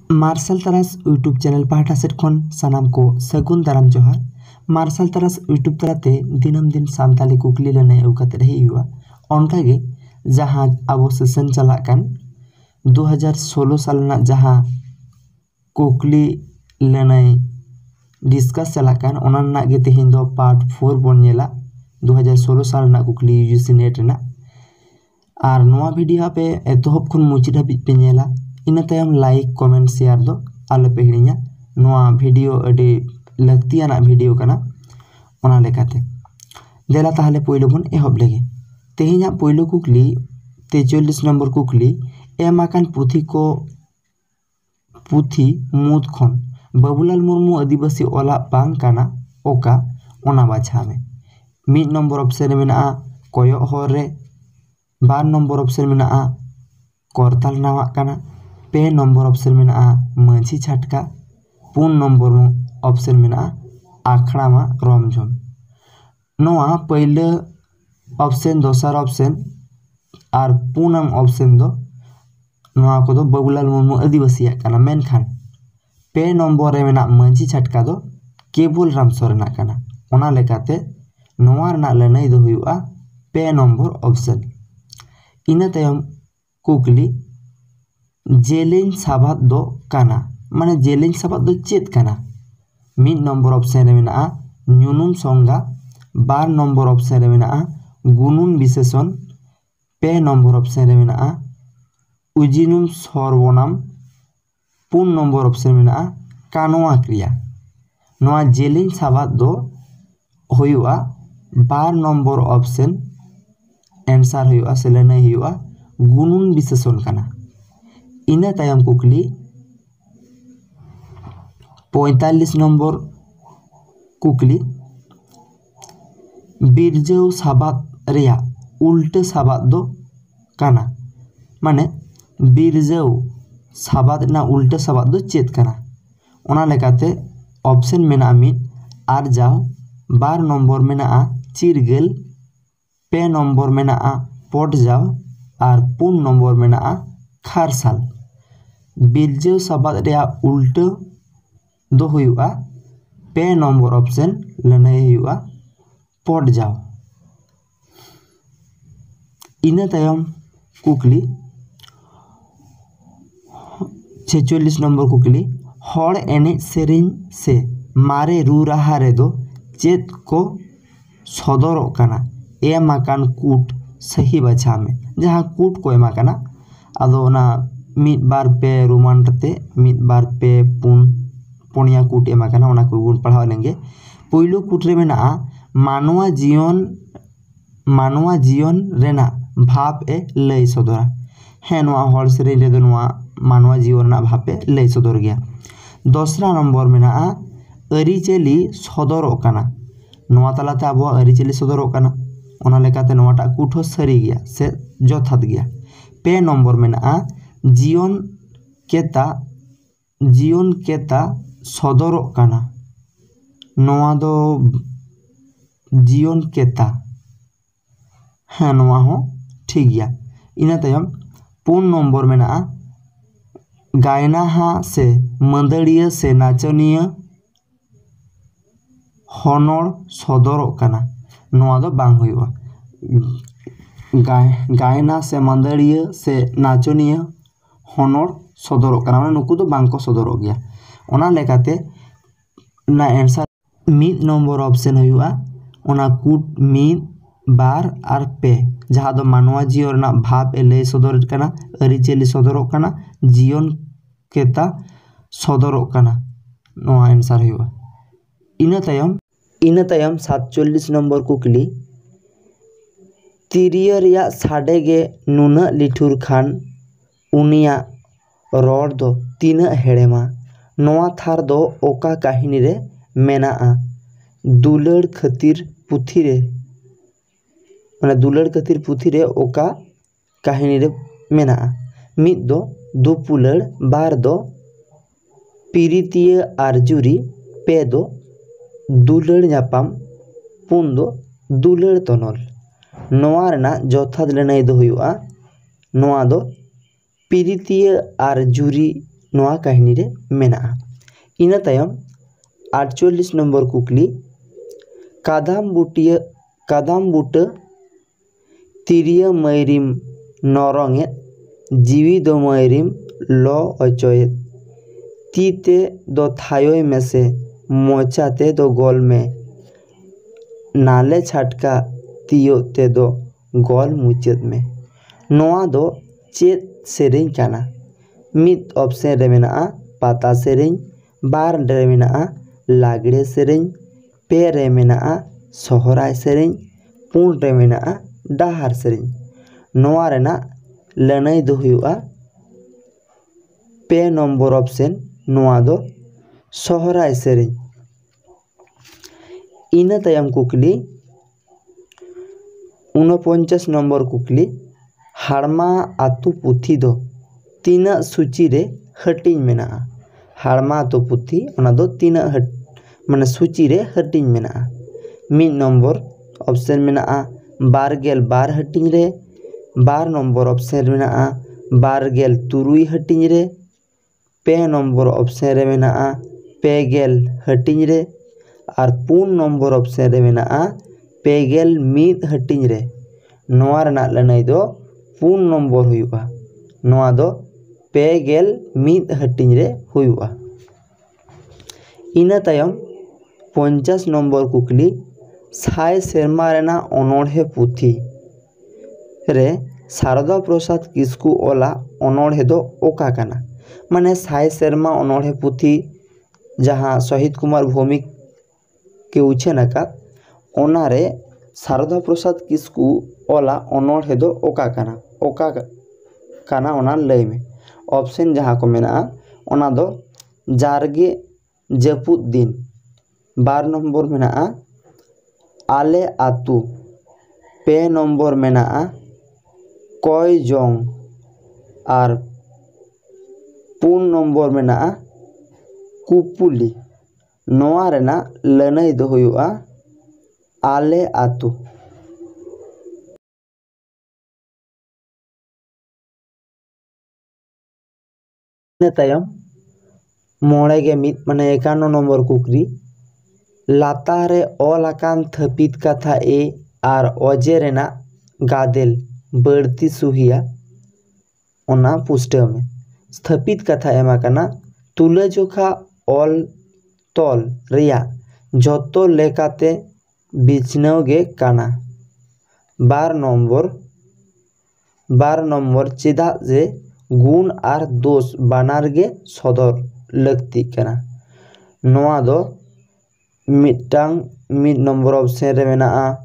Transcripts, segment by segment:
Martial तरास YouTube channel पाहटा set खन सानाम को सगुन दाराम जोहार। मार्शल तरास यूट्यूब तलाते दिनम दिन सानताली कुकली लने एवकाते रही हुआ उनका जहाँ अब सेशन चलाकान 2016 साल ना जहाँ कुकली लने डिस्कस चलाकान ओना ना गे तेहिं दो पार्ट 4 बन नेला 2016 साल ना कुकली यूजीसी नेट ना और नोआ वीडियो पे एतोहब खुन मुचिद हाबिज पे नेला इना तायम लाइक कमेंट शेयर दो आलो पे हिड़िया नोआ वीडियो अडी लक्तियाना वीडियो कना ओना लेकाते देला ताहले पयलो बन एहब लेगे तेहिया पयलो कुकली 43 नंबर कुकली एमाकान पुथी को पुथी मुद खन बाबूलाल मुर्मू आदिवासी ओला बांग काना ओका ओना बाछा में 1 नंबर ऑप्शन में ना कोयो हर रे 2 नंबर ऑप्शन में ना करताल नावा काना 2 नंबर ऑप्शन में ना मांझी छटका 3 नंबर ऑप्शन में ना आखड़ा मा रमझम नोआ पहले ऑप्शन दोसर ऑप्शन और पूनम ऑप्शन दो नोआ को दो बाबूलाल मुर्मू आदिवासी काना मेनखान 2 नंबर रे मेना मांझी छटका दो केबुल राम सोरेना काना ओना लेकाते नोआ रना लनई दो हुआ 2 नंबर ऑप्शन इना तायम कुकली जेलेंज साबाद दो काना माने जेलेंज साबाद दो चेत काना 1 नंबर ऑप्शन रे मेना न्यूनुम संगा 2 नंबर ऑप्शन रे मेना गुनुन विशेषण 2 नंबर ऑप्शन रे मेना उजिनुम सर्वनाम 3 नंबर ऑप्शन में मेना कानोआ क्रिया नोआ जेलेंज साबाद दो हुआ 2 नंबर ऑप्शन आंसर हुआ से लनई हुआ गुनुन विशेषण काना इना तायम कुकली 45 नंबर कुकली बिरजौ साबाद रेया उल्टे साबाद दो काना माने बिरजौ साबाद ना उल्टे साबाद दो चेत काना ओना लेकाते ऑप्शन मेना मिट आर जाओ 2 नंबर मेना चिरगेल 2 नंबर मेना पट जाओ और 3 नंबर मेना खारसाल बिरजौ साबाद रेया उल्टे दो हुआ 2 नंबर ऑप्शन लनई हुआ पट जाओ इना तायम कुकली 46 नंबर कुकली हर एने सेरिन से मारे रू रहा रे दो चेत को सदर काना एमाकान कूट सही बचा में जहाँ कूट को एमाकाना अदो ना मिट बार पे रोमान रते मिट बार पे पुनिया कूट एमाकाना ओना को गुण पढ़ाव लेंगे पहलो कूट रे मेना मानवा जीवन रेना भाव ए लय सदरा है नोआ हर सेरे रे दो नोआ मानवा जीवन ना भाव ए लय सदर गया दोसरा नंबर मेना अरिचेली सदर काना नोआ तलाते अब अरिचेली सदर काना ओना लेकाते नोआटा कूट हो सरी गया से जथात गया 2 नंबर मेना जीवन केता सदर काना नोआ दो जीवन केता हाँ नोआ हो ठीक गया इना तायम 3 नंबर मेना गायना हा से मंदड़िया से नाचनिया हनर सदर काना नोआ दो बांग हुआ गायना से मंदड़िया से नाचनिया हनर सदर काना माने नुकु दो बांग को सदर गया ओना लेकाते ना आंसर 1 नंबर ऑप्शन हुआ ओना कूट 1 2 और पे जहाँ दो मानवा जीवन ना भाव ए लय सदर काना अरिचेली सदर काना जीवन केता सदर काना नोआ आंसर हुआ इना तायम 47 नंबर कुकली तिरिया रिया साडे गे नुना लिठुर खान उनिया रॉड दो तीना हेड़ेमा नोआ थार दो ओका काहिनी रे मेना दुलड़ खातिर पुथी रे माने दुलड़ खातिर पुथी रे ओका काहिनी रे मेना मिद दो दुपुलड़ 2 दो पीरितिया आरजुरी 2 दो दुलड़ नापाम 3 दो दुलड़ तनल नोआ रना जथात लनई दो हुआ नोआ दो पीरितिया आरजुरी नोआ काहिनी रे मेना। इना तायम 48 नंबर कुकली कादाम बुटा तिरिया मैरिम नरंगे जीवी दो मैरिम लो अचोए तीते दो थायोय में से मोचाते दो गोल में नाले छटका तियो ते दो गोल मुचद में। नोआ दो चेत सेरें काना। मित ऑप्शन रे मेना पाता सेरें, बार रे मेना लागड़े सेरें, पे रे मेना सोहराय सेरें, पुन रे मेना डाहार सेरें। नोआ रेना लनई दो हुआ पे नंबर ऑप्शन नोआ दो सोहराय सेरें। इना तायम कुकली 49 नंबर कुकली हाड़मा आतु पुथी दो तीना सूची रे हटिंग मेना। हाड़मा आतु पुथी ओना दो तीना माने सूची रे हटिंग मेना। मिद नंबर ऑप्शन मेना बारगेल बार हटिंग रे, बार नंबर ऑप्शन मेना बारगेल तुरुई हटिंग रे, पे नंबर ऑप्शन रे मेना पेगेल हटिंग रे और पुन नंबर ऑप्शन रे मेना पेगेल मिद हटिंग रे। नोआ रेना लनई दो पुन नंबर हुआ। नोआ दो पेगेल मिद हटिंग रे हुआ। इना तायम 50 नंबर कुकली साय सेरमा रेना अनोढ़े पुथी रे शारदा प्रसाद किस्कू ओला अनोढ़े दो ओका काना। माने साय सेरमा अनोढ़े पुथी जहाँ शहीद कुमार भौमिक के उछेन आकाद ओना रे शारदा प्रसाद किस्कू ओला अनोढ़े दो ओका काना ओना लय में। ऑप्शन जहाँ को मेना ओना दो जारगे जपुद दिन, बार नंबर मेना आले आतु, पे नंबर मेना कय जोंग और पुन नंबर मेना कुपुली। नोआ रेना लनई दो हुआ आले आतु। तायम मोड़े मित माने 51 नंबर कुकरी लातारे ऑल आकान थपित कथा ए आर अजे रेना गादेल बढ़ती सुहिया ओना पुष्टे में स्थापित कथा एमा काना तुलाजोखा ऑल तोल रिया जतो लेकाते बिचनोगे काना। बार नंबर चेदा जे गुण आर दोष बानार गे सदर लगती काना। नोआ दो मिटांग मिद नंबर ऑप्शन रे मेना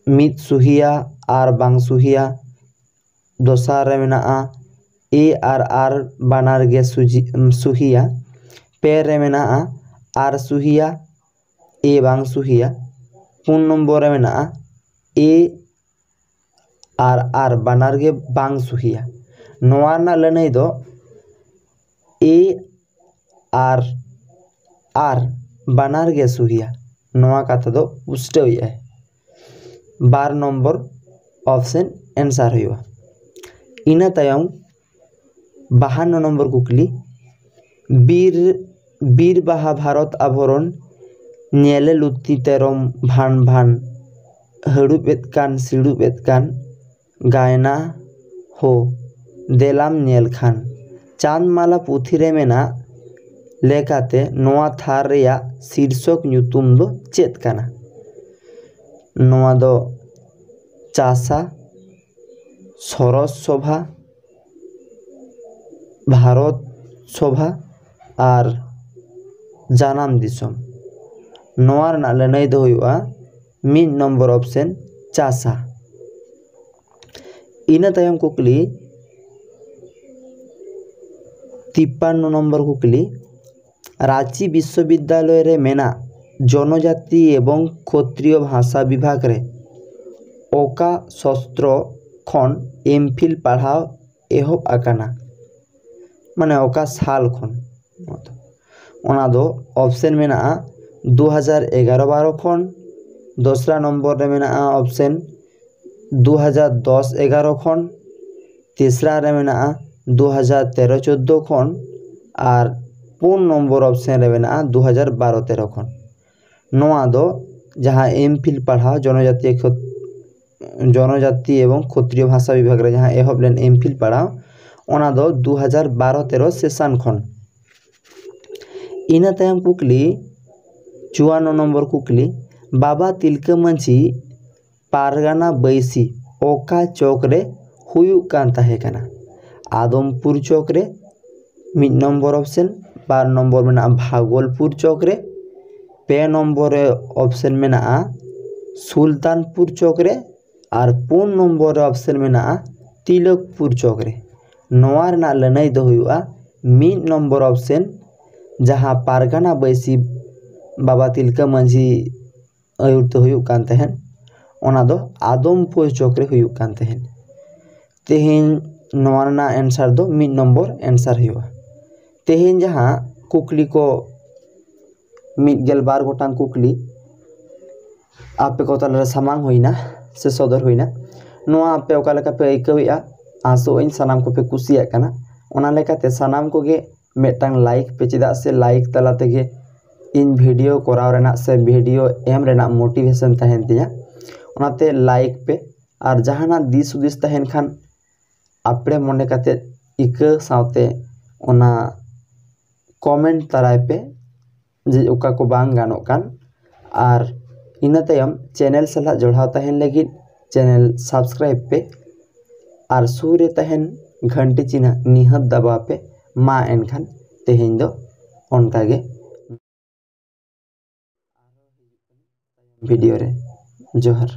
मिद सुहिया आर बांग सुहिया, दोसार रे मेना ए आर बानार गे सुहिया, पे रे मेना आर सुहिया ए बांग सुहिया, पुन नंबर रे मेना ए आर बानार गे बांग सुहिया। नोआ ना लनई दो ए आर बानार गे सुहिया। नोआ कथा दो पुष्टे हुई है। बार नंबर ऑप्शन आंसर हुआ। इना तायम 52 नंबर कुकली बीर बाहा भारत आभरण नेले लुत्ती तेरम भान भान हड़ुबेद कान सिड़ुबेद कान गायना हो देलाम नेल खान। चांदमाला पुथी रे मेना लेकाते नोआ थार रिया शीर्षक ᱧᱩᱛᱩᱢ दो चेत काना। नोआ दो चासा, सरस सभा, भारत सभा और जानाम दिसम। नोआ रेना लनई दो हुआ मिद नंबर ऑप्शन चासा। इना तायम कुकली 53 नंबर कुकली रांची विश्वविद्यालय रे मेना जनजाति एवं क्षत्रिय भाषा विभाग रे ओका शस्त्र खन एमफिल पढ़ाव एहब आकाना। माने ओका साल खन ओना दो ऑप्शन मेना 2011-12 खन, दूसरा नंबर रे मेना ऑप्शन 2010-11 खन, तीसरा रे मेना 2013-14 खन और 4 नम्बर ऑप्शन रे मेना 2012-13 खन नोआ दो जहाँ एमफिल पढ़ा जनजाति एवं क्षत्रिय भाषा विभाग रे जहाँ एहब लेन एमफिल पढ़ा ओना दो 2012-13 सेशन खन इना तायम कुकली 54 नम्बर कुकली बाबा तिलका मांझी पारगाना बैसी ओका चौक रे हुयुग कान ताहे कना आदमपुर चौक रे 1 नम्बर ऑप्शन 2 नम्बर में भागलपुर चौक रे 2 नम्बर ऑप्शन में सुल्तानपुर चौक रे और 4 नम्बर ऑप्शन में तिलकपुर चौक रे नोआ रना लनाई दो हुआ 1 नम्बर ऑप्शन जहाँ पारगाना बैसी बाबा तिलका मांझी आयुर तो हुयुग कान तहन ओना दो आदमपुर चौक रे हुयुग कान तहन तेहेन नोआ रना आंसर दो 1 नम्बर आंसर हुआ तेहेन जहाँ कुकली को 12 गोटांग कुकली आपे को तला सामांग होइना से सदर होइना नोआ आपे ओका लेका पे आइकौया आसो इन सनाम को पे कुसिया कना ओना लेकाते सनाम को गे मेटांग लाइक पे चेदा से लाइक तला तेगे इन वीडियो कराव रेना से वीडियो एम रेना मोटिवेशन तहन दिया ओनाते लाइक पे और जहाना दिस उदिस तहन खान आपरे मने काते इका सावते ओना कमेंट तराय पे जे ओका को बांग गानो कान और इना तायम चैनल सला जोड़ाव तहन लगी चैनल सब्सक्राइब पे और सूर्य तहन घंटी चिन्ह निहत दबा पे मा एनखान तेहेन दो ओनकागे वीडियो रे जोहर।